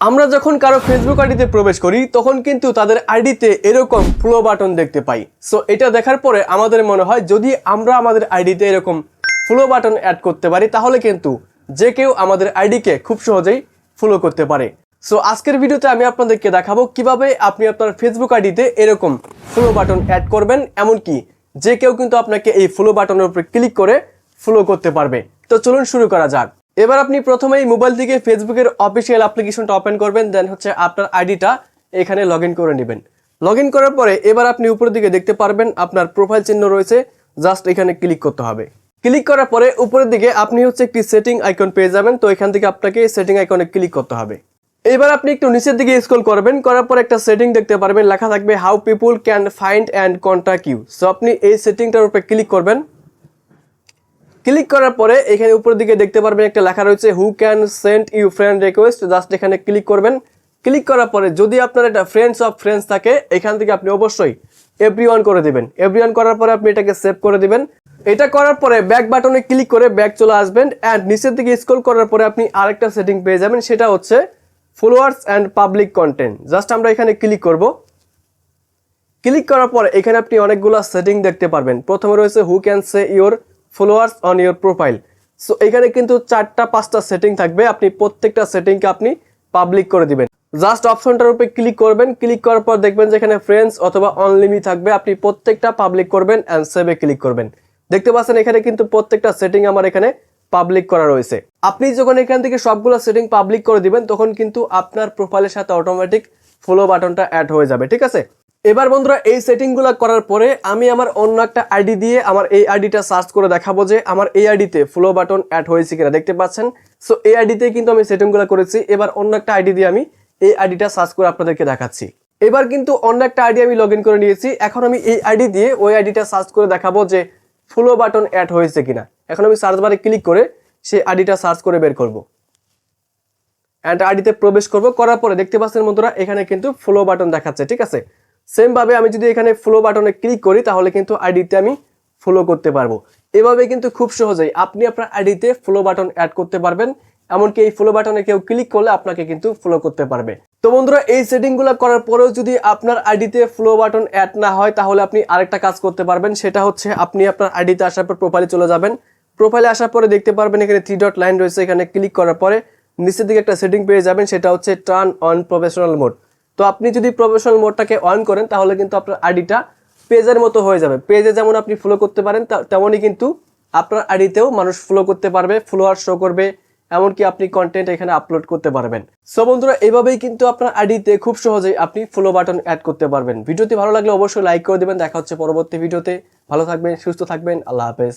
আমরা যখন কারো ফেসবুক আইডিতে প্রবেশ করি তখন কিন্তু তাদের আইডিতে এরকম ফলো বাটন দেখতে পাই। সো এটা দেখার পরে আমাদের মনে হয় যদি আমরা আমাদের আইডিতে এরকম ফলো বাটন অ্যাড করতে পারি তাহলে কিন্তু যে কেউ আমাদের আইডিকে খুব সহজেই ফলো করতে পারে। সো আজকের ভিডিওতে আমি আপনাদেরকে দেখাবো কিভাবে আপনি আপনার ফেসবুক আইডিতে এরকম ফলো বাটন অ্যাড করবেন, এমনকি যে কেউ কিন্তু আপনাকে এই ফলো বাটনের উপরে ক্লিক করে ফলো করতে পারবে। তো চলুন শুরু করা যাক। এবার আপনি প্রথমেই মোবাইল থেকে ফেসবুকের অফিসিয়াল অ্যাপ্লিকেশনটা ওপেন করবেন, দেন হচ্ছে আপনার আইডিটা এখানে লগ ইন করে নেবেন। লগ ইন করার পরে এবার আপনি উপরের দিকে দেখতে পারবেন আপনার প্রোফাইল চিহ্ন রয়েছে, জাস্ট এখানে ক্লিক করতে হবে। ক্লিক করার পরে উপরের দিকে আপনি হচ্ছে একটি সেটিং আইকন পেয়ে যাবেন, তো এখান থেকে আপনাকে সেটিং আইকনে ক্লিক করতে হবে। এবার আপনি একটু নিচের দিকে স্ক্রল করবেন, করার পর একটা সেটিং দেখতে পারবেন, লেখা থাকবে how people can find and contact you. So আপনি এই সেটিংটার উপরে ক্লিক করবেন। ক্লিক করার পরে এখানে উপরের দিকে দেখতে পারবেন একটা লেখা রয়েছে who can send you friend request, just এখানে ক্লিক করবেন। ক্লিক করার পরে যদি আপনার এটা ফ্রেন্ডস অফ ফ্রেন্ডস থাকে এখান থেকে আপনি অবশ্যই এভরিওয়ান করে দিবেন। এভরিওয়ান করার পরে আপনি এটাকে সেভ করে দিবেন। এটা করার পরে ব্যাক বাটনে ক্লিক করে ব্যাক চলে আসবেন অ্যান্ড নিচের দিকে স্ক্রল করার পরে আপনি আরেকটা সেটিং পেয়ে যাবেন, সেটা হচ্ছে followers and public content. Just আমরা এখানে ক্লিক করব। ক্লিক করার পরে এখানে আপনি অনেকগুলো সেটিং দেখতে পারবেন। প্রথমে রয়েছে who can say your followers on your profile. So এখানে কিন্তু 4-5টা সেটিং থাকবে, আপনি প্রত্যেকটা সেটিংকে আপনি পাবলিক করে দিবেন। জাস্ট অপশনটার উপরে ক্লিক করবেন। ক্লিক করার পর দেখবেন যে এখানে ফ্রেন্ডস অথবা অনলিমি থাকবে, আপনি প্রত্যেকটা পাবলিক করবেন অ্যান্ড সেভে ক্লিক করবেন। দেখতে পাচ্ছেন এখানে কিন্তু প্রত্যেকটা সেটিং আমার এখানে পাবলিক করা রয়েছে। আপনি যখন এখান থেকে সবগুলো সেটিং পাবলিক করে দিবেন তখন কিন্তু আপনার প্রোফাইলের সাথে অটোমেটিক ফলো বাটনটা অ্যাড হয়ে যাবে, ঠিক আছে। এবার বন্ধুরা এই সেটিংগুলো করার পরে আমি আমার অন্য একটা আইডি দিয়ে আমার এই আইডিটা সার্চ করে দেখাবো যে আমার এই আইডিতে ফলো বাটন অ্যাড হয়েছে কিনা, দেখতে পাচ্ছেন। সো এই আইডিতে কিন্তু আমি সেটিংগুলো করেছি। এবার অন্য একটা আইডি দিয়ে আমি এই আইডিটা সার্চ করে আপনাদেরকে দেখাচ্ছি। এবার কিন্তু অন্য একটা আইডি আমি লগ ইন করে নিয়েছি। এখন আমি এই আইডি দিয়ে ওই আইডিটা সার্চ করে দেখাবো যে ফলো বাটন অ্যাড হয়েছে কিনা। এখন আমি সার্চ বারে ক্লিক করে সেই আইডিটা সার্চ করে বের করব অ্যান্ড আইডিতে প্রবেশ করব। করার পরে দেখতে পাচ্ছেন বন্ধুরা এখানে কিন্তু ফলো বাটন দেখাচ্ছে, ঠিক আছে। সেম ভাবে আমি যদি এখানে ফলো বাটনে ক্লিক করি তাহলে কিন্তু আইডিতে আমি ফলো করতে পারবো। এভাবে কিন্তু খুব সহজেই আপনি আপনার আইডিতে ফলো বাটন অ্যাড করতে পারবেন, এমনকি এই ফলো বাটনে কেউ ক্লিক করলে আপনাকে কিন্তু ফলো করতে পারবে। তো বন্ধুরা এই সেটিংগুলো করার পরেও যদি আপনার আইডিতে ফলো বাটন অ্যাড না হয় তাহলে আপনি আরেকটা কাজ করতে পারবেন, সেটা হচ্ছে আপনি আপনার আইডিতে আসার পর প্রোফাইলে চলে যাবেন। প্রোফাইলে আসার পরে দেখতে পারবেন এখানে 3 ডট লাইন রয়েছে, এখানে ক্লিক করার পরে নিচের দিকে একটা সেটিং পেয়ে যাবেন, সেটা হচ্ছে টার্ন অন প্রফেশনাল মোড। তো আপনি যদি প্রফেশনাল মোডটাকে অন করেন তাহলে কিন্তু আপনার আইডিটা পেজের মতো হয়ে যাবে। পেজে যেমন আপনি ফলো করতে পারেন তেমনই কিন্তু আপনার আইডিতেও মানুষ ফলো করতে পারবে, ফলোয়ার শো করবে, এমনকি আপনি কন্টেন্ট এখানে আপলোড করতে পারবেন। সো বন্ধুরা এইভাবেই কিন্তু আপনার আইডিতে খুব সহজেই আপনি ফলো বাটন অ্যাড করতে পারবেন। ভিডিওটি ভালো লাগলে অবশ্যই লাইক করে দেবেন। দেখা হচ্ছে পরবর্তী ভিডিওতে। ভালো থাকবেন, সুস্থ থাকবেন, আল্লাহ হাফেজ।